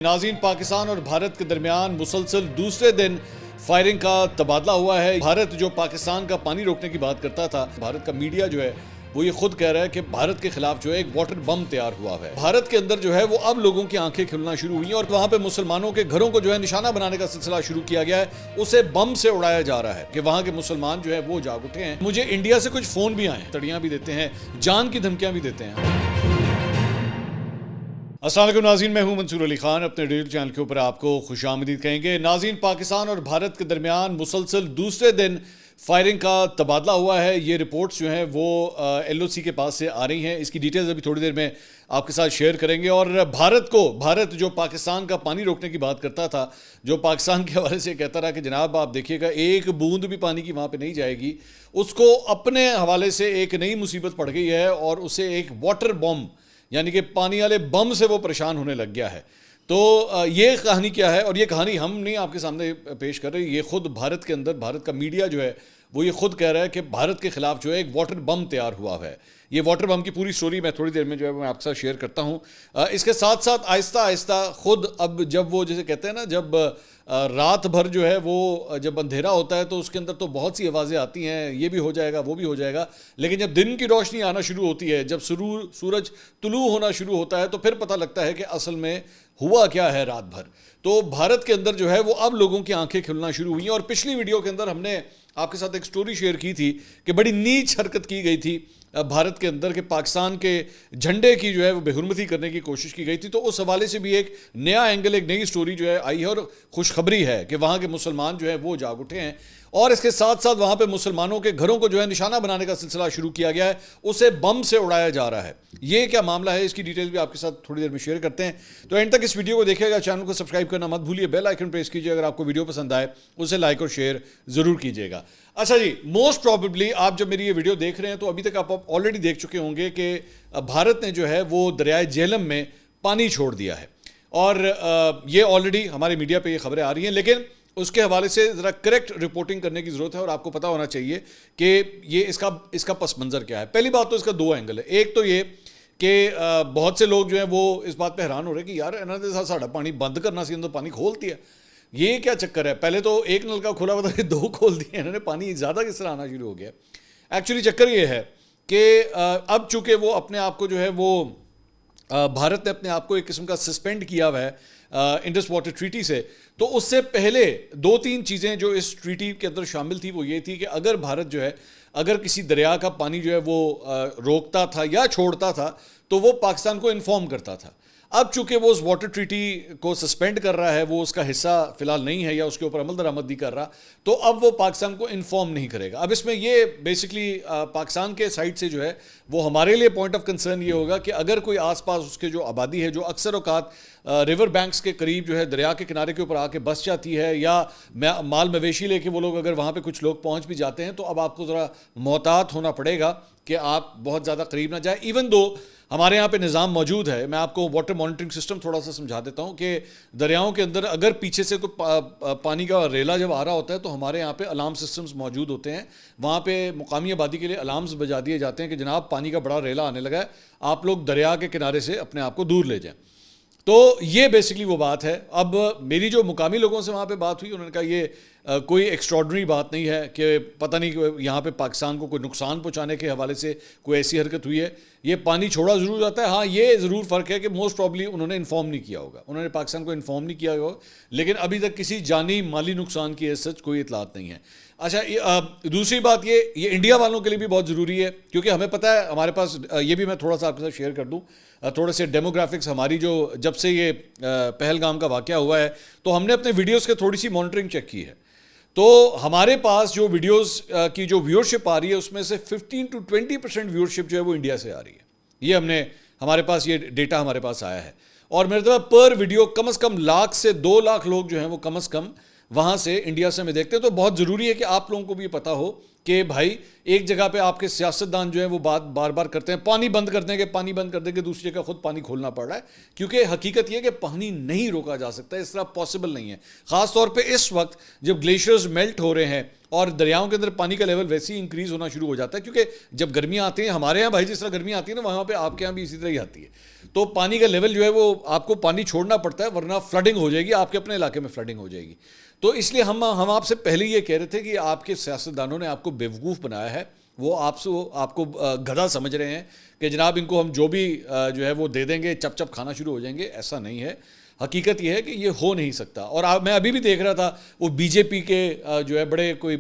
ناظرین، پاکستان اور بھارت کے درمیان مسلسل دوسرے دن فائرنگ کا تبادلہ ہوا ہے۔ بھارت جو پاکستان کا پانی روکنے کی بات کرتا تھا، بھارت کا میڈیا جو ہے وہ یہ خود کہہ رہا ہے کہ بھارت کے خلاف جو ہے ایک واٹر بم تیار ہوا ہے۔ بھارت کے اندر جو ہے وہ اب لوگوں کی آنکھیں کھلنا شروع ہوئی ہیں اور وہاں پہ مسلمانوں کے گھروں کو جو ہے نشانہ بنانے کا سلسلہ شروع کیا گیا ہے، اسے بم سے اڑایا جا رہا ہے کہ وہاں کے مسلمان جو ہے وہ جاگ اٹھے ہیں۔ مجھے انڈیا سے کچھ فون بھی آئے ہیں، تڑیاں بھی دیتے ہیں، جان کی دھمکیاں بھی دیتے ہیں۔ السلام علیکم ناظرین، میں ہوں منصور علی خان، اپنے ریڈیو چینل کے اوپر آپ کو خوش آمدید کہیں گے۔ ناظرین، پاکستان اور بھارت کے درمیان مسلسل دوسرے دن فائرنگ کا تبادلہ ہوا ہے۔ یہ رپورٹس جو ہیں وہ ایل او سی کے پاس سے آ رہی ہیں، اس کی ڈیٹیلز ابھی تھوڑی دیر میں آپ کے ساتھ شیئر کریں گے۔ اور بھارت جو پاکستان کا پانی روکنے کی بات کرتا تھا، جو پاکستان کے حوالے سے کہتا رہا کہ جناب آپ دیکھیے گا ایک بوند بھی پانی کی وہاں پہ نہیں جائے گی، اس کو اپنے حوالے سے ایک نئی مصیبت پڑ گئی ہے اور اسے ایک واٹر بم یعنی کہ پانی والے بم سے وہ پریشان ہونے لگ گیا ہے۔ تو یہ کہانی کیا ہے، اور یہ کہانی ہم نہیں آپ کے سامنے پیش کر رہے، یہ خود بھارت کے اندر بھارت کا میڈیا جو ہے وہ یہ خود کہہ رہا ہے کہ بھارت کے خلاف جو ہے ایک واٹر بم تیار ہوا ہے۔ یہ واٹر بم کی پوری سٹوری میں تھوڑی دیر میں جو ہے میں آپ کے ساتھ شیئر کرتا ہوں۔ اس کے ساتھ ساتھ آہستہ آہستہ خود اب جب وہ جیسے کہتے ہیں نا، جب رات بھر جو ہے وہ جب اندھیرا ہوتا ہے تو اس کے اندر تو بہت سی آوازیں آتی ہیں، یہ بھی ہو جائے گا وہ بھی ہو جائے گا، لیکن جب دن کی روشنی آنا شروع ہوتی ہے، جب سورج طلوع ہونا شروع ہوتا ہے تو پھر پتہ لگتا ہے کہ اصل میں ہوا کیا ہے رات بھر۔ تو بھارت کے اندر جو ہے وہ اب لوگوں کی آنکھیں کھلنا شروع ہوئی ہیں، اور پچھلی ویڈیو کے اندر ہم نے آپ کے ساتھ ایک سٹوری شیئر کی تھی کہ بڑی نیچ حرکت کی گئی تھی بھارت کے اندر کہ پاکستان کے جھنڈے کی جو ہے وہ بے حرمتی کرنے کی کوشش کی گئی تھی۔ تو اس حوالے سے بھی ایک نیا اینگل، ایک نئی سٹوری جو ہے آئی ہے، اور خوشخبری ہے کہ وہاں کے مسلمان جو ہے وہ جاگ اٹھے ہیں، اور اس کے ساتھ ساتھ وہاں پہ مسلمانوں کے گھروں کو جو ہے نشانہ بنانے کا سلسلہ شروع کیا گیا ہے، اسے بم سے اڑایا جا رہا ہے۔ یہ کیا معاملہ ہے، اس کی ڈیٹیل بھی آپ کے ساتھ تھوڑی دیر میں شیئر کرتے ہیں۔ تو اینڈ تک اس ویڈیو کو دیکھیے گا، چینل کو سبسکرائب کرنا مت بھولیے، بیل آئیکن پریس کیجیے، اگر آپ کو ویڈیو پسند آئے اسے لائک اور شیئر ضرور کیجیے گا۔ اچھا جی، موسٹ پروبیبلی آپ جب میری یہ ویڈیو دیکھ رہے ہیں تو ابھی تک آپ آلریڈی دیکھ چکے ہوں گے کہ بھارت نے جو ہے وہ دریائے جہلم میں پانی چھوڑ دیا ہے، اور یہ آلریڈی ہمارے میڈیا پہ یہ خبریں آ رہی ہیں، لیکن اس کے حوالے سے ذرا کریکٹ رپورٹنگ کرنے کی ضرورت ہے، اور آپ کو پتہ ہونا چاہیے کہ یہ اس کا پس منظر کیا ہے۔ پہلی بات تو اس کا دو اینگل ہے۔ ایک تو یہ کہ بہت سے لوگ جو ہیں وہ اس بات پہ حیران ہو رہے ہیں کہ یار انہوں نے ساڑھا پانی بند کرنا سی، انہوں نے پانی کھول دیا، یہ کیا چکر ہے؟ پہلے تو ایک نلکا کھولا ہوا تھا، دو کھول دیے انہوں نے، پانی زیادہ کس طرح آنا شروع ہو گیا۔ ایکچولی چکر یہ ہے کہ اب چونکہ وہ اپنے آپ کو جو ہے وہ بھارت نے اپنے آپ کو ایک قسم کا سسپینڈ کیا ہوا ہے انڈس واٹر ٹریٹی سے، تو اس سے پہلے دو تین چیزیں جو اس ٹریٹی کے اندر شامل تھی وہ یہ تھی کہ اگر بھارت جو ہے اگر کسی دریا کا پانی جو ہے وہ روکتا تھا یا چھوڑتا تھا تو وہ پاکستان کو انفارم کرتا تھا۔ اب چونکہ وہ اس واٹر ٹریٹی کو سسپینڈ کر رہا ہے، وہ اس کا حصہ فی الحال نہیں ہے یا اس کے اوپر عمل درآمد نہیں کر رہا، تو اب وہ پاکستان کو انفارم نہیں کرے گا۔ اب اس میں یہ بیسکلی پاکستان کے سائڈ سے جو ہے وہ ہمارے لیے پوائنٹ آف کنسرن یہ ہوگا کہ اگر کوئی آس پاس اس کے جو آبادی ہے، جو اکثر اوقات ریور بینکس کے قریب جو ہے دریا کے کنارے کے اوپر آ کے بس جاتی ہے، یا مال مویشی لے کے وہ لوگ اگر وہاں پہ کچھ لوگ پہنچ بھی جاتے ہیں، تو اب آپ کو ذرا محتاط ہونا پڑے گا کہ آپ بہت زیادہ قریب نہ جائیں۔ ایون دو ہمارے یہاں پہ نظام موجود ہے، میں آپ کو واٹر مانیٹرنگ سسٹم تھوڑا سا سمجھا دیتا ہوں کہ دریاؤں کے اندر اگر پیچھے سے کوئی پانی کا ریلا جب آ رہا ہوتا ہے تو ہمارے یہاں پہ الارم سسٹمز موجود ہوتے ہیں، وہاں پہ مقامی آبادی کے لیے الارمز بجا دیے جاتے ہیں کہ جناب پانی کا بڑا ریلا آنے لگا ہے، آپ لوگ دریا کے کنارے سے اپنے آپ کو دور لے جائیں۔ تو یہ بیسکلی وہ بات ہے۔ اب میری جو مقامی لوگوں سے وہاں پہ بات ہوئی، انہوں نے کہا یہ کوئی ایکسٹراڈنری بات نہیں ہے کہ پتہ نہیں یہاں پہ پاکستان کو کوئی نقصان پہنچانے کے حوالے سے کوئی ایسی حرکت ہوئی ہے، یہ پانی چھوڑا ضرور جاتا ہے۔ ہاں، یہ ضرور فرق ہے کہ موسٹ پرابلی انہوں نے انفارم نہیں کیا ہوگا، انہوں نے پاکستان کو انفارم نہیں کیا ہوگا، لیکن ابھی تک کسی جانی مالی نقصان کی ایز سچ کوئی اطلاعات نہیں ہے۔ اچھا، دوسری بات یہ انڈیا والوں کے لیے بھی بہت ضروری ہے، کیونکہ ہمیں پتہ ہے ہمارے پاس، یہ بھی میں تھوڑا سا آپ کے ساتھ شیئر کر دوں، تھوڑے سے ڈیموگرافکس ہماری جو جب سے یہ پہلگام کا واقعہ ہوا ہے تو ہم نے اپنے ویڈیوز کے تھوڑی سی مانیٹرنگ چیک کی ہے، تو ہمارے پاس جو ویڈیوز کی جو ویورشپ آ رہی ہے اس میں سے 15 to 20% ویورشپ جو ہے وہ انڈیا سے آ رہی ہے۔ یہ ہمارے پاس یہ ڈیٹا ہمارے پاس آیا ہے، اور میرے طرف پر ویڈیو کم از کم 1,00,000 سے 2,00,000 لوگ جو ہیں وہ کم از کم وہاں سے انڈیا سے ہمیں دیکھتے ہیں۔ تو بہت ضروری ہے کہ آپ لوگوں کو بھی پتہ ہو کہ بھائی ایک جگہ پہ آپ کے سیاستدان جو ہیں وہ بات بار بار کرتے ہیں پانی بند کر دیں گے، پانی بند کر دیں گے، دوسری جگہ خود پانی کھولنا پڑ رہا ہے، کیونکہ حقیقت یہ ہے کہ پانی نہیں روکا جا سکتا، اس طرح پاسبل نہیں ہے، خاص طور پہ اس وقت جب گلیشیئرز میلٹ ہو رہے ہیں اور دریاؤں کے اندر پانی کا لیول ویسے ہی انکریز ہونا شروع ہو جاتا ہے, کیونکہ جب گرمیاں آتی ہیں ہمارے یہاں بھائی جس طرح گرمیاں آتی ہیں نا وہاں پہ آپ کے یہاں بھی اسی طرح ہی آتی ہے, تو پانی کا لیول جو ہے وہ آپ کو پانی چھوڑنا پڑتا ہے ورنہ فلڈنگ ہو جائے گی, آپ کے اپنے علاقے میں فلڈنگ ہو جائے گی. تو اس لیے ہم آپ سے پہلے یہ کہہ رہے تھے کہ آپ کے سیاستدانوں نے آپ کو بیوقوف بنایا ہے, وہ آپ کو گدھا سمجھ رہے ہیں کہ جناب ان کو ہم جو بھی جو ہے وہ دے دیں گے چپ چپ کھانا شروع ہو جائیں گے. ایسا نہیں ہے, حقیقت یہ ہے کہ یہ ہو نہیں سکتا. اور میں ابھی بھی دیکھ رہا تھا وہ بی جے پی کے جو ہے بڑے کوئی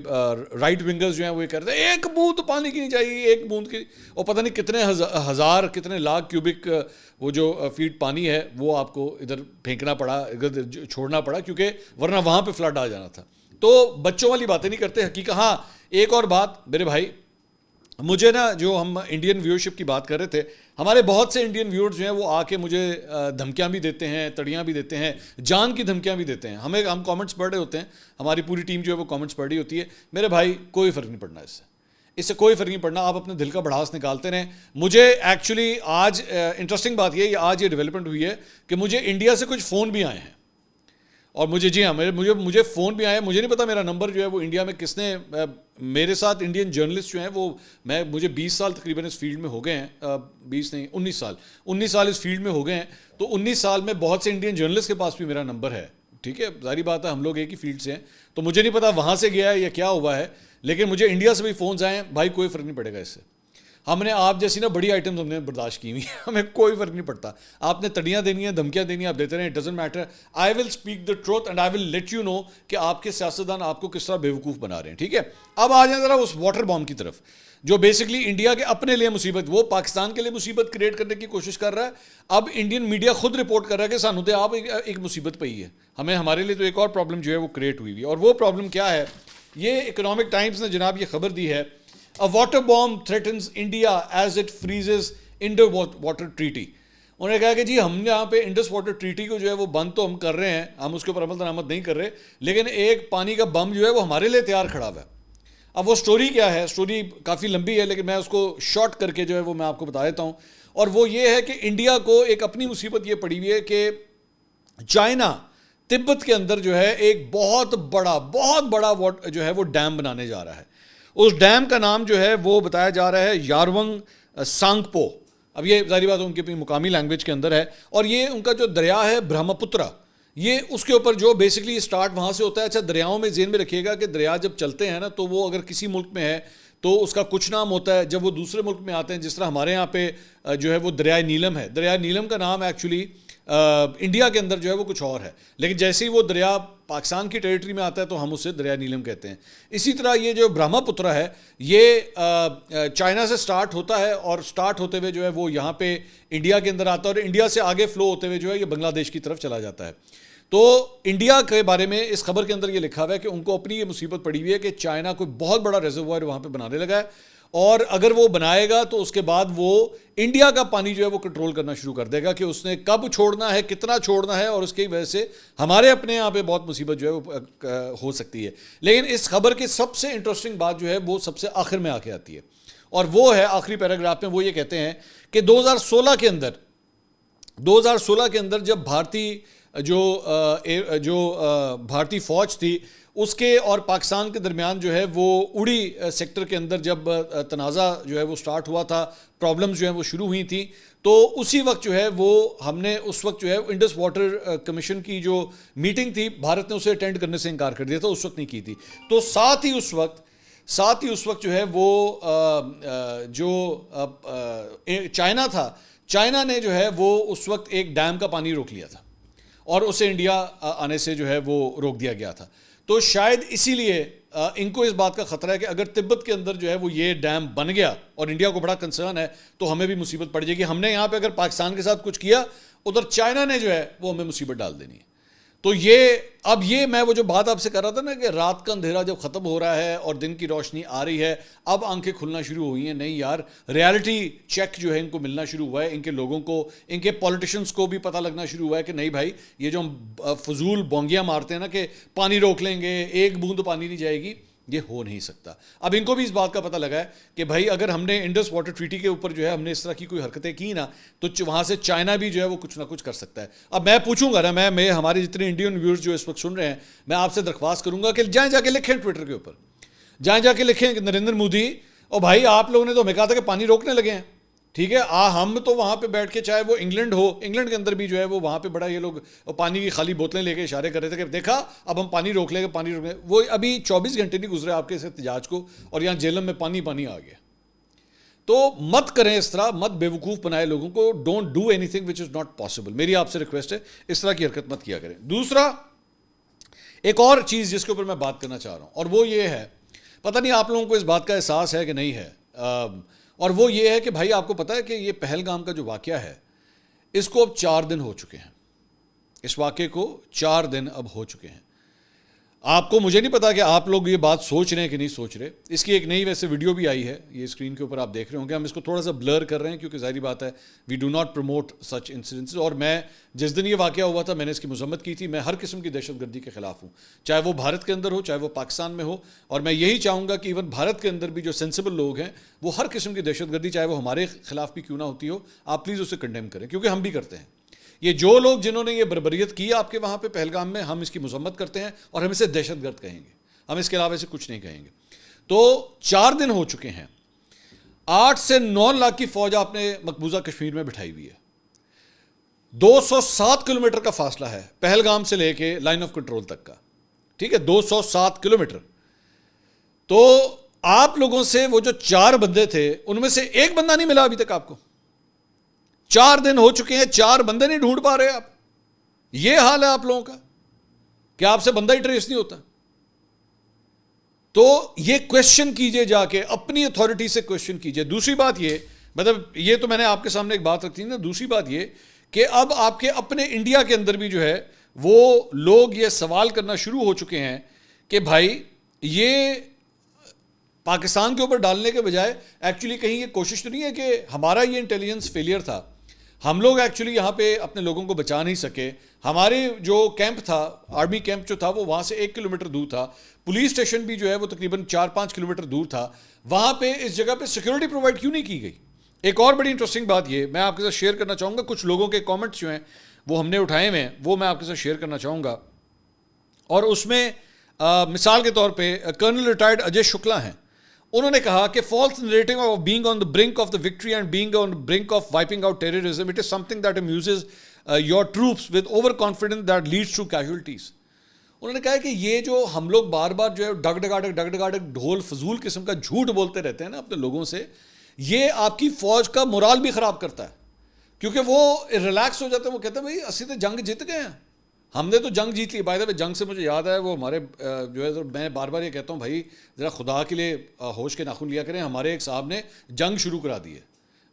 رائٹ ونگرز جو ہیں وہ یہ کہتے ہیں ایک بوند پانی کی نہیں چاہیے, ایک بوند کی, اور پتہ نہیں کتنے ہزار کتنے لاکھ کیوبک وہ جو فیٹ پانی ہے وہ آپ کو ادھر پھینکنا پڑا, ادھر چھوڑنا پڑا, کیونکہ ورنہ وہاں پہ فلڈ آ جانا تھا. تو بچوں والی باتیں نہیں کرتے حقیقت. ہاں ایک اور بات میرے بھائی, مجھے نا جو ہم انڈین ویورشپ کی بات کر رہے تھے, ہمارے بہت سے انڈین ویورز جو ہیں وہ آ کے مجھے دھمکیاں بھی دیتے ہیں, تڑیاں بھی دیتے ہیں, جان کی دھمکیاں بھی دیتے ہیں. ہم کامنٹس پڑھ رہے ہوتے ہیں, ہماری پوری ٹیم جو ہے وہ کامنٹس پڑھ رہی ہوتی ہے. میرے بھائی کوئی فرق نہیں پڑنا اس سے کوئی فرق نہیں پڑنا. آپ اپنے دل کا بڑھاس نکالتے رہیں. مجھے ایکچولی آج انٹرسٹنگ بات یہ ہے, آج یہ ڈیولپمنٹ ہوئی ہے کہ مجھے انڈیا سے کچھ فون بھی آئے ہیں, اور جی ہاں مجھے فون بھی آیا. مجھے نہیں پتا میرا نمبر جو ہے وہ انڈیا میں کس نے, میرے ساتھ انڈین جرنلسٹ جو ہیں وہ مجھے 20 سال تقریباً اس فیلڈ میں ہو گئے ہیں, 20 نہیں 19 سال اس فیلڈ میں ہو گئے ہیں. تو 19 سال میں بہت سے انڈین جرنلسٹ کے پاس بھی میرا نمبر ہے, ٹھیک ہے, ظاہری بات ہے ہم لوگ ایک ہی فیلڈ سے ہیں. تو مجھے نہیں پتا وہاں سے گیا ہے یا کیا ہوا ہے, لیکن مجھے انڈیا سے بھی فونز آئے ہیں. بھائی کوئی فرق نہیں پڑے گا اس سے. ہم نے آپ جیسی نا بڑی آئٹمز ہم نے برداشت کی ہوئی ہیں, ہمیں کوئی فرق نہیں پڑتا. آپ نے تڑیاں دینی ہیں, دھمکیاں دینی ہیں, آپ دیتے رہیں, it doesn't matter. I will speak the truth and I will let you know کہ آپ کے سیاستدان آپ کو کس طرح بیوقوف بنا رہے ہیں, ٹھیک ہے. اب آ جائیں ذرا اس واٹر بام کی طرف, جو بیسکلی انڈیا کے اپنے لیے مصیبت, وہ پاکستان کے لیے مصیبت کریٹ کرنے کی کوشش کر رہا ہے. اب انڈین میڈیا خود رپورٹ کر رہا ہے کہ سانو تے آپ ایک مصیبت پئی ہے, ہمارے لیے تو ایک اور پرابلم جو ہے وہ کریٹ ہوئی ہوئی ہے. اور وہ پرابلم کیا ہے, یہ اکنامک ٹائمز نے جناب یہ خبر دی ہے, A water bomb threatens India as it freezes Underwater Treaty. انہوں نے کہا کہ جی ہم یہاں پہ انڈس واٹر ٹریٹی کو جو ہے وہ بند تو ہم کر رہے ہیں, ہم اس کے اوپر عمل درآمد نہیں کر رہے, لیکن ایک پانی کا بم جو ہے وہ ہمارے لیے تیار کھڑا ہوا ہے. اب وہ سٹوری کیا ہے, سٹوری کافی لمبی ہے لیکن میں اس کو شارٹ کر کے جو ہے وہ میں آپ کو بتا دیتا ہوں. اور وہ یہ ہے کہ انڈیا کو ایک اپنی مصیبت یہ پڑی ہوئی ہے کہ چائنا تبت کے اندر جو ہے ایک بہت بڑا جو ہے وہ ڈیم بنانے جا رہا ہے. اس ڈیم کا نام جو ہے وہ بتایا جا رہا ہے یارونگ سانگپو. اب یہ ظاہری بات ان کی اپنی مقامی لینگویج کے اندر ہے, اور یہ ان کا جو دریا ہے برہم پترا, یہ اس کے اوپر جو بیسکلی اسٹارٹ وہاں سے ہوتا ہے. اچھا دریاؤں میں ذہن میں رکھیے گا کہ دریا جب چلتے ہیں نا تو وہ اگر کسی ملک میں ہے تو اس کا کچھ نام ہوتا ہے, جب وہ دوسرے ملک میں آتے ہیں, جس طرح ہمارے یہاں پہ جو ہے وہ دریائے نیلم ہے, دریائے نیلم کا نام ایکچولی انڈیا کے اندر جو ہے وہ کچھ اور ہے, لیکن جیسے ہی وہ دریا پاکستان کی ٹیریٹری میں آتا ہے تو ہم اسے دریا نیلم کہتے ہیں. اسی طرح یہ جو برہما پترا ہے یہ چائنا سے سٹارٹ ہوتا ہے, اور سٹارٹ ہوتے ہوئے جو ہے وہ یہاں پہ انڈیا کے اندر آتا ہے, اور انڈیا سے آگے فلو ہوتے ہوئے جو ہے یہ بنگلہ دیش کی طرف چلا جاتا ہے. تو انڈیا کے بارے میں اس خبر کے اندر یہ لکھا ہوا ہے کہ ان کو اپنی یہ مصیبت پڑی ہوئی ہے کہ چائنا کوئی بہت بڑا ریزروائر وہاں پہ بنانے لگا ہے, اور اگر وہ بنائے گا تو اس کے بعد وہ انڈیا کا پانی جو ہے وہ کنٹرول کرنا شروع کر دے گا کہ اس نے کب چھوڑنا ہے, کتنا چھوڑنا ہے, اور اس کی وجہ سے ہمارے اپنے یہاں پہ بہت مصیبت جو ہے وہ ہو سکتی ہے. لیکن اس خبر کی سب سے انٹرسٹنگ بات جو ہے وہ سب سے آخر میں آ کے آتی ہے, اور وہ ہے آخری پیراگراف میں. وہ یہ کہتے ہیں کہ 2016 کے اندر جب بھارتی فوج تھی اس کے اور پاکستان کے درمیان جو ہے وہ اڑی سیکٹر کے اندر جب تنازع جو ہے وہ سٹارٹ ہوا تھا, پرابلمز جو ہیں وہ شروع ہوئی تھیں, تو اسی وقت جو ہے وہ ہم نے اس وقت جو ہے انڈس واٹر کمیشن کی جو میٹنگ تھی بھارت نے اسے اٹینڈ کرنے سے انکار کر دیا تھا, اس وقت نہیں کی تھی. تو ساتھ ہی اس وقت جو ہے وہ جو چائنا تھا, چائنا نے جو ہے وہ اس وقت ایک ڈیم کا پانی روک لیا تھا اور اسے انڈیا آنے سے جو ہے وہ روک دیا گیا تھا. تو شاید اسی لیے ان کو اس بات کا خطرہ ہے کہ اگر تبت کے اندر جو ہے وہ یہ ڈیم بن گیا, اور انڈیا کو بڑا کنسرن ہے, تو ہمیں بھی مصیبت پڑ جائے گی. ہم نے یہاں پہ اگر پاکستان کے ساتھ کچھ کیا, ادھر چائنا نے جو ہے وہ ہمیں مصیبت ڈال دینی ہے. تو یہ میں وہ جو بات آپ سے کر رہا تھا نا کہ رات کا اندھیرا جب ختم ہو رہا ہے اور دن کی روشنی آ رہی ہے, اب آنکھیں کھلنا شروع ہوئی ہیں. نہیں یار, ریالٹی چیک جو ہے ان کو ملنا شروع ہوا ہے, ان کے لوگوں کو, ان کے پولیٹیشنز کو بھی پتہ لگنا شروع ہوا ہے کہ نہیں بھائی, یہ جو ہم فضول بونگیاں مارتے ہیں نا کہ پانی روک لیں گے, ایک بوند پانی نہیں جائے گی, یہ ہو نہیں سکتا. اب ان کو بھی اس بات کا پتہ لگا ہے کہ بھائی اگر ہم نے انڈس واٹر ٹریٹی کے اوپر جو ہے ہم نے اس طرح کی کوئی حرکتیں کی نا, تو وہاں سے چائنا بھی جو ہے وہ کچھ نہ کچھ کر سکتا ہے. اب میں پوچھوں گا نا, میں ہمارے جتنے انڈین ویورز جو اس وقت سن رہے ہیں, میں آپ سے درخواست کروں گا کہ جائیں جا کے لکھیں ٹویٹر کے اوپر جہاں جا کے لکھیں کہ نریندر مودی اور بھائی آپ لوگوں نے تو ہمیں کہا تھا کہ پانی روکنے لگے ہیں، ٹھیک ہے، ہم تو وہاں پہ بیٹھ کے، چاہے وہ انگلینڈ ہو، انگلینڈ کے اندر بھی جو ہے وہ وہاں پہ بڑا یہ لوگ پانی کی خالی بوتلیں لے کے اشارے کر رہے تھے کہ دیکھا اب ہم پانی روک لیں گے، پانی روک لیں گے. وہ ابھی 24 گھنٹے نہیں گزرے آپ کے اس احتجاج کو اور یہاں جیلم میں پانی آ گیا. تو مت کریں اس طرح، مت بیوقوف بنائے لوگوں کو. Don't do any thing which is not possible. میری آپ سے ریکویسٹ ہے اس طرح کی حرکت مت کیا کریں. دوسرا ایک اور چیز جس کے اوپر میں بات کرنا چاہ رہا ہوں، اور وہ یہ ہے، پتہ نہیں آپ لوگوں کو اس بات کا احساس ہے کہ نہیں ہے، اور وہ یہ ہے کہ بھائی آپ کو پتہ ہے کہ یہ پہلگام کا جو واقعہ ہے اس کو اب 4 دن ہو چکے ہیں. اس واقعے کو 4 دن اب ہو چکے ہیں. آپ کو، مجھے نہیں پتا کہ آپ لوگ یہ بات سوچ رہے ہیں کہ نہیں سوچ رہے. اس کی ایک نئی ویسے ویڈیو بھی آئی ہے، یہ اسکرین کے اوپر آپ دیکھ رہے ہوں گے. ہم اس کو تھوڑا سا بلر کر رہے ہیں کیونکہ ظاہری بات ہے we do not promote such incidents. اور میں جس دن یہ واقعہ ہوا تھا میں نے اس کی مذمت کی تھی. میں ہر قسم کی دہشت گردی کے خلاف ہوں، چاہے وہ بھارت کے اندر ہو چاہے وہ پاکستان میں ہو. اور میں یہی چاہوں گا کہ ایون بھارت کے اندر بھی جو سینسیبل لوگ ہیں وہ ہر قسم کی دہشت گردی چاہے وہ ہمارے خلاف بھی کیوں نہ ہوتی ہو، آپ پلیز اسے کنڈیم کریں، کیونکہ ہم بھی کرتے ہیں. یہ جو لوگ جنہوں نے یہ بربریت کی آپ کے وہاں پہ پہلگام میں، ہم اس کی مذمت کرتے ہیں اور ہم اسے دہشت گرد کہیں گے. ہم اس کے علاوہ سے کچھ نہیں کہیں گے. تو 4 دن ہو چکے ہیں. 8 سے 9 لاکھ کی فوج آپ نے مقبوضہ کشمیر میں بٹھائی ہوئی ہے. 207 کلومیٹر کا فاصلہ ہے پہلگام سے لے کے لائن آف کنٹرول تک کا، ٹھیک ہے، 207 کلومیٹر. تو آپ لوگوں سے وہ جو 4 بندے تھے ان میں سے ایک بندہ نہیں ملا ابھی تک آپ کو. 4 دن ہو چکے ہیں، 4 بندے نہیں ڈھونڈ پا رہے آپ. یہ حال ہے آپ لوگوں کا کہ آپ سے بندہ ہی ٹریس نہیں ہوتا. تو یہ کویشچن کیجئے، جا کے اپنی اتھارٹی سے کویشچن کیجئے. دوسری بات یہ، مطلب یہ تو میں نے آپ کے سامنے ایک بات رکھتی نا. دوسری بات یہ کہ اب آپ کے اپنے انڈیا کے اندر بھی جو ہے وہ لوگ یہ سوال کرنا شروع ہو چکے ہیں کہ بھائی یہ پاکستان کے اوپر ڈالنے کے بجائے ایکچولی کہیں یہ کوشش تو نہیں ہے کہ ہمارا یہ انٹیلیجنس فیلئر تھا، ہم لوگ ایکچولی یہاں پہ اپنے لوگوں کو بچا نہیں سکے. ہمارے جو کیمپ تھا، آرمی کیمپ جو تھا وہ وہاں سے 1 کلومیٹر دور تھا. پولیس اسٹیشن بھی جو ہے وہ تقریباً 4-5 کلومیٹر دور تھا. وہاں پہ اس جگہ پہ سیکورٹی پرووائڈ کیوں نہیں کی گئی؟ ایک اور بڑی انٹرسٹنگ بات یہ میں آپ کے ساتھ شیئر کرنا چاہوں گا. کچھ لوگوں کے کامنٹس جو ہیں وہ ہم نے اٹھائے ہوئے ہیں، وہ میں آپ کے ساتھ شیئر کرنا چاہوں گا. اور اس میں مثال کے طور پہ کرنل ریٹائرڈ اجے شکلا ہیں. انہوں نے کہا کہ false narrating of being on the brink of the victory and being on brink of wiping out terrorism, it is something that imbues your troops with overconfidence that leads to casualties. انہوں نے کہا کہ یہ جو ہم لوگ بار بار جو ہے ڈگ ڈھول فضول قسم کا جھوٹ بولتے رہتے ہیں نا اپنے لوگوں سے، یہ آپ کی فوج کا مورال بھی خراب کرتا ہے. کیونکہ وہ ریلیکس ہو جاتے ہیں، وہ کہتے ہیں بھائی اسی تو جنگ جیت گئے ہیں، ہم نے تو جنگ جیت لی. بائی دا وے جنگ سے مجھے یاد ہے وہ ہمارے جو ہے، میں بار بار یہ کہتا ہوں بھائی ذرا خدا کے لیے ہوش کے ناخن لیا کریں. ہمارے ایک صاحب نے جنگ شروع کرا دی ہے،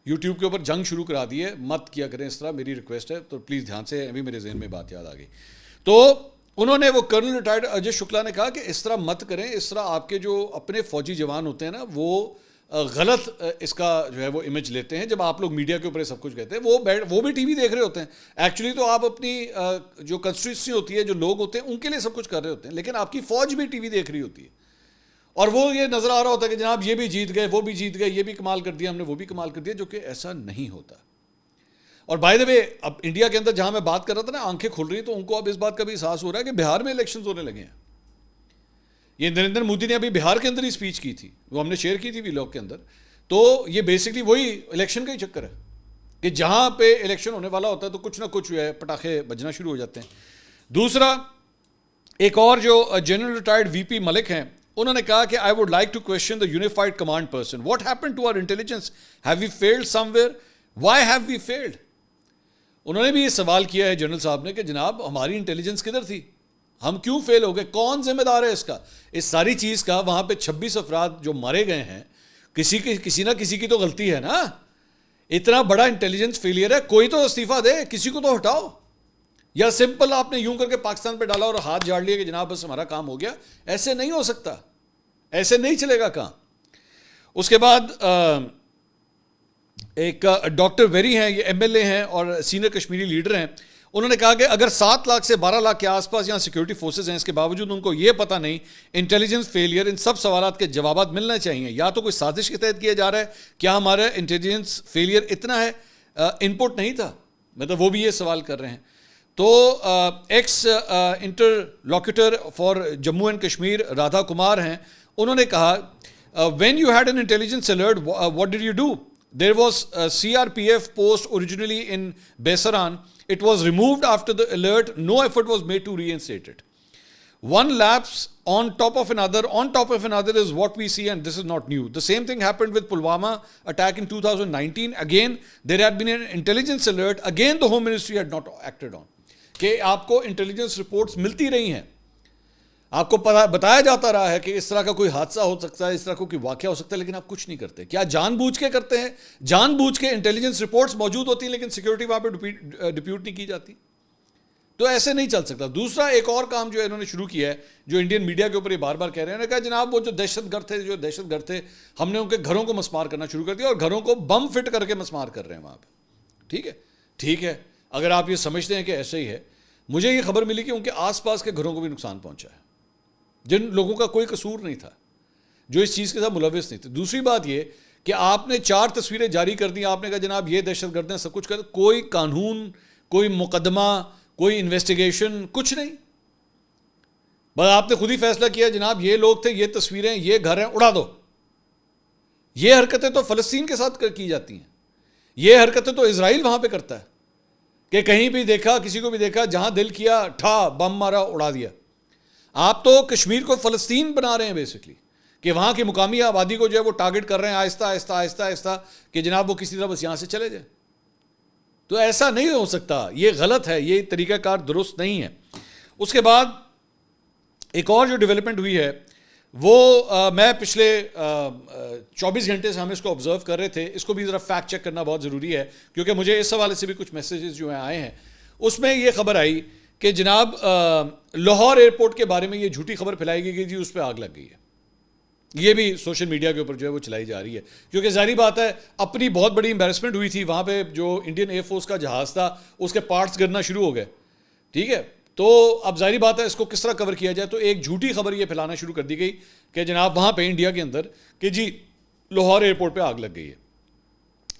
یوٹیوب کے اوپر جنگ شروع کرا دی ہے. مت کیا کریں اس طرح، میری ریکویسٹ ہے. تو پلیز دھیان سے، ابھی میرے ذہن میں بات یاد آ گئی. تو انہوں نے، وہ کرنل ریٹائرڈ اجے شکلا نے کہا کہ اس طرح مت کریں. اس طرح آپ کے جو اپنے فوجی جوان ہوتے ہیں نا وہ غلط اس کا جو ہے وہ امیج لیتے ہیں. جب آپ لوگ میڈیا کے اوپر سب کچھ کہتے ہیں، وہ بھی ٹی وی دیکھ رہے ہوتے ہیں. ایکچولی تو آپ اپنی جو کنسٹیٹوئنسی ہوتی ہے، جو لوگ ہوتے ہیں ان کے لیے سب کچھ کر رہے ہوتے ہیں، لیکن آپ کی فوج بھی ٹی وی دیکھ رہی ہوتی ہے اور وہ یہ نظر آ رہا ہوتا ہے کہ جناب یہ بھی جیت گئے، وہ بھی جیت گئے، یہ بھی کمال کر دیا ہم نے، وہ بھی کمال کر دیا، جو کہ ایسا نہیں ہوتا. اور بائی دا وے اب انڈیا کے اندر جہاں میں بات کر رہا تھا نا، آنکھیں کھل رہی ہیں، تو ان کو اب اس بات کا بھی احساس ہو رہا ہے کہ بہار میں الیکشنز ہونے لگے ہیں. یہ نریندر مودی نے ابھی بہار کے اندر ہی اسپیچ کی تھی، وہ ہم نے شیئر کی تھی وی لاگ کے اندر. تو یہ بیسکلی وہی الیکشن کا ہی چکر ہے کہ جہاں پہ الیکشن ہونے والا ہوتا ہے تو کچھ نہ کچھ جو ہے پٹاخے بجنا شروع ہو جاتے ہیں. دوسرا ایک اور جو جنرل ریٹائرڈ وی پی ملک ہیں، انہوں نے کہا کہ I would like to question the unified command person, what happen to our intelligence, have we failed somewhere, why have we failed. انہوں نے بھی یہ سوال کیا ہے جنرل صاحب نے کہ جناب ہماری انٹیلیجنس کدھر تھی، ہم کیوں فیل ہو گئے، کون ذمہ دار ہے اس کا، اس ساری چیز کا. وہاں پہ 26 افراد جو مارے گئے ہیں، کسی نہ کسی کی تو غلطی ہے نا. اتنا بڑا انٹیلیجنس فیلئر ہے، کوئی تو استعفیٰ دے، کسی کو تو ہٹاؤ. یا سمپل آپ نے یوں کر کے پاکستان پہ ڈالا اور ہاتھ جھاڑ لیا کہ جناب بس ہمارا کام ہو گیا. ایسے نہیں ہو سکتا، ایسے نہیں چلے گا کہاں. اس کے بعد ایک ڈاکٹر ویری ہیں، یہ ایم ایل اے ہیں اور سینئر کشمیری لیڈر ہیں. انہوں نے کہا کہ اگر 7 لاکھ سے 12 لاکھ کے آس پاس یہاں سیکورٹی فورسز ہیں، اس کے باوجود ان کو یہ پتہ نہیں انٹیلیجنس فیلئر، ان سب سوالات کے جوابات ملنا چاہیے. یا تو کوئی سازش کے تحت کیا جا رہا ہے، کیا ہمارا انٹیلیجنس فیلئر اتنا ہے، ان پٹ نہیں تھا، مطلب وہ بھی یہ سوال کر رہے ہیں. تو ex interlocutor for Jammu and Kashmir Radha Kumar ہیں، انہوں نے کہا when you had an intelligence alert, what did you do? There was a CRPF post originally in Besaran. It was removed after the alert. No effort was made to reinstate it. One lapse on top of another is what we see, and this is not new. The same thing happened with Pulwama attack in 2019. Again, there had been an intelligence alert. Again, the Home Ministry had not acted on. کہ آپ کو intelligence reports ملتی رہی ہیں, آپ کو بتایا جاتا رہا ہے کہ اس طرح کا کوئی حادثہ ہو سکتا ہے, اس طرح کا کوئی واقعہ ہو سکتا ہے, لیکن آپ کچھ نہیں کرتے. کیا جان بوجھ کے کرتے ہیں؟ جان بوجھ کے انٹیلیجنس رپورٹس موجود ہوتی ہیں لیکن سیکورٹی وہاں پہ ڈپیوٹ نہیں کی جاتی. تو ایسے نہیں چل سکتا. دوسرا ایک اور کام جو ہے انہوں نے شروع کیا ہے, جو انڈین میڈیا کے اوپر یہ بار بار کہہ رہے ہیں, انہوں نے کہا جناب وہ جو دہشت گرد تھے ہم نے ان کے گھروں کو مسمار کرنا شروع کر دیا اور گھروں کو بم فٹ کر کے مسمار کر رہے ہیں وہاں پہ. ٹھیک ہے اگر آپ یہ سمجھتے ہیں کہ ایسے ہی ہے. مجھے یہ خبر ملی کہ ان کے آس پاس کے گھروں کو بھی نقصان پہنچا ہے, جن لوگوں کا کوئی قصور نہیں تھا, جو اس چیز کے ساتھ ملوث نہیں تھے. دوسری بات یہ کہ آپ نے 4 تصویریں جاری کر دیں, آپ نے کہا جناب یہ دہشت گرد ہیں, سب کچھ کر, کوئی قانون, کوئی مقدمہ, کوئی انویسٹیگیشن, کچھ نہیں. بس آپ نے خود ہی فیصلہ کیا جناب یہ لوگ تھے, یہ تصویریں, یہ گھر ہیں, اڑا دو. یہ حرکتیں تو فلسطین کے ساتھ کی جاتی ہیں, یہ حرکتیں تو اسرائیل وہاں پہ کرتا ہے کہ کہیں بھی دیکھا, کسی کو بھی دیکھا, جہاں دل کیا ٹھا بم مارا, اڑا دیا. آپ تو کشمیر کو فلسطین بنا رہے ہیں بیسکلی, کہ وہاں کی مقامی آبادی کو جو ہے وہ ٹارگٹ کر رہے ہیں آہستہ آہستہ آہستہ آہستہ کہ جناب وہ کسی طرح بس یہاں سے چلے جائے. تو ایسا نہیں ہو سکتا, یہ غلط ہے, یہ طریقہ کار درست نہیں ہے. اس کے بعد ایک اور جو ڈیولپمنٹ ہوئی ہے وہ میں پچھلے 24 گھنٹے سے ہم اس کو آبزرو کر رہے تھے, اس کو بھی ذرا فیکٹ چیک کرنا بہت ضروری ہے کیونکہ مجھے اس حوالے سے بھی کچھ میسیجز جو ہیں آئے ہیں. اس میں یہ خبر آئی کہ جناب لاہور ایئرپورٹ کے بارے میں یہ جھوٹی خبر پھیلائی گئی کہ جی اس پہ آگ لگ گئی ہے. یہ بھی سوشل میڈیا کے اوپر جو ہے وہ چلائی جا رہی ہے, کیونکہ ظاہری بات ہے اپنی بہت بڑی امبیرسمنٹ ہوئی تھی وہاں پہ, جو انڈین ایئر فورس کا جہاز تھا اس کے پارٹس گرنا شروع ہو گئے. ٹھیک ہے, تو اب ظاہری بات ہے اس کو کس طرح کور کیا جائے, تو ایک جھوٹی خبر یہ پھیلانا شروع کر دی گئی کہ جناب وہاں پہ انڈیا کے اندر کہ جی لاہور ایئرپورٹ پہ آگ لگ گئی ہے.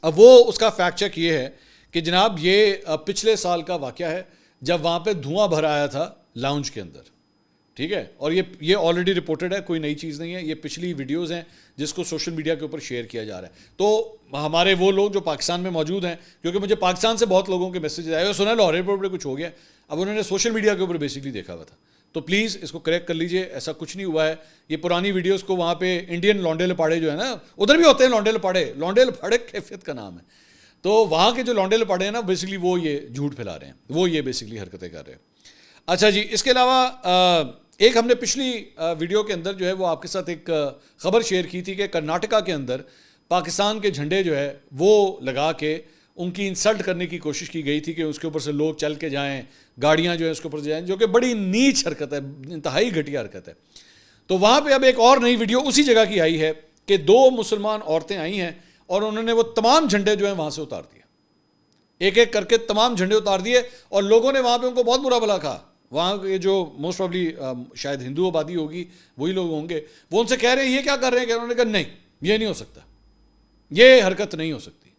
اب وہ اس کا فیکٹ چیک یہ ہے کہ جناب یہ پچھلے سال کا واقعہ ہے جب وہاں پہ دھواں بھر آیا تھا لاؤنج کے اندر. ٹھیک ہے, اور یہ آلریڈی رپورٹڈ ہے, کوئی نئی چیز نہیں ہے, یہ پچھلی ویڈیوز ہیں جس کو سوشل میڈیا کے اوپر شیئر کیا جا رہا ہے. تو ہمارے وہ لوگ جو پاکستان میں موجود ہیں, کیونکہ مجھے پاکستان سے بہت لوگوں کے میسیج آئے, سنا لاہور ایئرپورٹ پہ کچھ ہو گیا, اب انہوں نے سوشل میڈیا کے اوپر بیسکلی دیکھا ہوا تھا. تو پلیز اس کو کریکٹ کر لیجئے, ایسا کچھ نہیں ہوا ہے. یہ پرانی ویڈیوز کو وہاں پہ انڈین لونڈے لپاڑے جو ہے نا, ادھر بھی ہوتے ہیں لونڈے لپاڑے کیفیت کا نام ہے, تو وہاں کے جو لونڈے لپاڑے ہیں نا بیسکلی وہ یہ جھوٹ پھیلا رہے ہیں, وہ یہ بیسکلی حرکتیں کر رہے ہیں. اچھا جی, اس کے علاوہ ایک ہم نے پچھلی ویڈیو کے اندر جو ہے وہ آپ کے ساتھ ایک خبر شیئر کی تھی کہ کرناٹکا کے اندر پاکستان کے جھنڈے جو ہے وہ لگا کے ان کی انسلٹ کرنے کی کوشش کی گئی تھی کہ اس کے اوپر سے لوگ چل کے جائیں, گاڑیاں جو ہیں اس کے اوپر سے جائیں, جو کہ بڑی نیچ حرکت ہے, انتہائی گھٹیا حرکت ہے. تو وہاں پہ اب ایک اور نئی ویڈیو اسی جگہ کی آئی ہے کہ 2 مسلمان عورتیں آئی ہیں اور انہوں نے وہ تمام جھنڈے جو ہیں وہاں سے اتار دیے, ایک ایک کر کے تمام جھنڈے اتار دیے, اور لوگوں نے وہاں پہ ان کو بہت برا بھلا کہا. وہاں کے جو موسٹ پرابلی شاید ہندو آبادی ہوگی وہی لوگ ہوں گے, وہ ان سے کہہ رہے ہیں یہ کیا کر رہے ہیں, کہ انہوں نے کہا نہیں یہ نہیں ہو سکتا, یہ حرکت نہیں ہو سکتی.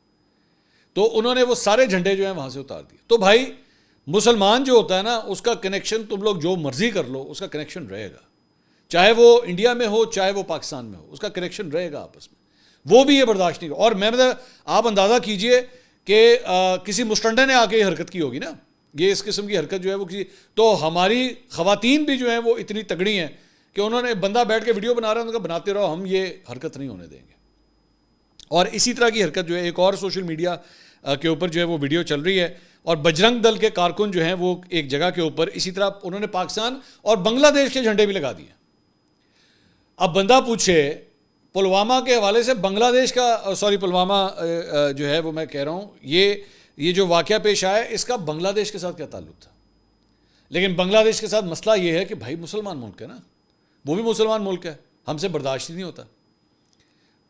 تو انہوں نے وہ سارے جھنڈے جو ہیں وہاں سے اتار دیے. تو بھائی مسلمان جو ہوتا ہے نا, اس کا کنیکشن تم لوگ جو مرضی کر لو, اس کا کنیکشن رہے گا, چاہے وہ انڈیا میں ہو چاہے وہ پاکستان میں ہو, اس کا کنیکشن رہے گا آپس میں. وہ بھی یہ برداشت نہیں. اور میں آپ اندازہ کیجئے کہ کسی مسٹنڈے نے آ کے یہ حرکت کی ہوگی نا, یہ اس قسم کی حرکت جو ہے وہ کسی, تو ہماری خواتین بھی جو ہیں وہ اتنی تگڑی ہیں کہ انہوں نے بندہ بیٹھ کے ویڈیو بنا رہا ہے, ان کا بناتے رہو, ہم یہ حرکت نہیں ہونے دیں گے. اور اسی طرح کی حرکت جو ہے ایک اور سوشل میڈیا کے اوپر جو ہے وہ ویڈیو چل رہی ہے, اور بجرنگ دل کے کارکن جو ہیں وہ ایک جگہ کے اوپر اسی طرح انہوں نے پاکستان اور بنگلہ دیش کے جھنڈے بھی لگا دیے. اب بندہ پوچھے پلوامہ کے حوالے سے بنگلہ دیش کا پلوامہ جو ہے وہ میں کہہ رہا ہوں یہ جو واقعہ پیش آیا اس کا بنگلہ دیش کے ساتھ کیا تعلق تھا. لیکن بنگلہ دیش کے ساتھ مسئلہ یہ ہے کہ بھائی مسلمان ملک ہے نا, وہ بھی مسلمان ملک ہے, ہم سے برداشت ہی نہیں ہوتا.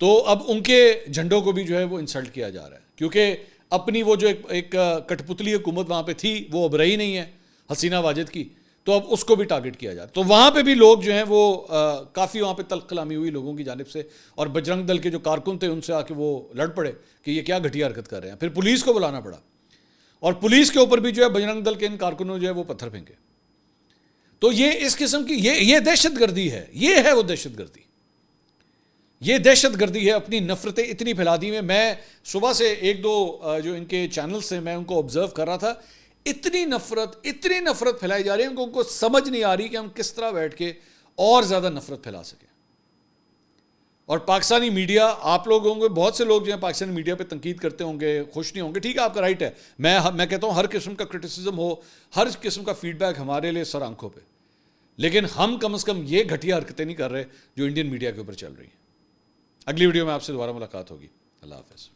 تو اب ان کے جھنڈوں کو بھی جو ہے وہ انسلٹ کیا جا رہا ہے, کیونکہ اپنی وہ جو ایک کٹ پتلی حکومت وہاں پہ تھی وہ اب رہی نہیں ہے حسینہ واجد کی, تو اب اس کو بھی ٹارگٹ کیا جا رہا ہے. تو وہاں پہ بھی لوگ جو ہیں وہ کافی وہاں پہ تلخ کلامی ہوئی لوگوں کی جانب سے, اور بجرنگ دل کے جو کارکن تھے ان سے آ کے وہ لڑ پڑے کہ یہ کیا گھٹیا حرکت کر رہے ہیں. پھر پولیس کو بلانا پڑا, اور پولیس کے اوپر بھی جو ہے بجرنگ دل کے ان کارکنوں جو ہے وہ پتھر پھینکے. تو یہ اس قسم کی یہ دہشت گردی ہے, یہ ہے وہ دہشت گردی. یہ دہشت گردی ہے، اپنی نفرتیں اتنی پھیلا دی ہیں. میں صبح سے ایک دو جو ان کے چینلز ہیں میں ان کو آبزرو کر رہا تھا، اتنی نفرت پھیلائی جا رہی ہے ان کو سمجھ نہیں آ رہی کہ ہم کس طرح بیٹھ کے اور زیادہ نفرت پھیلا سکیں. اور پاکستانی میڈیا، آپ لوگ ہوں گے بہت سے لوگ جو ہیں پاکستانی میڈیا پہ تنقید کرتے ہوں گے، خوش نہیں ہوں گے، ٹھیک ہے آپ کا رائٹ ہے. میں کہتا ہوں ہر قسم کا کرٹیسزم ہو، ہر قسم کا فیڈ بیک ہمارے لیے سر آنکھوں پہ، لیکن ہم کم از کم یہ گھٹیا حرکتیں نہیں کر رہے جو انڈین میڈیا کے اوپر چل رہی ہیں. اگلی ویڈیو میں آپ سے دوبارہ ملاقات ہوگی. اللہ حافظ.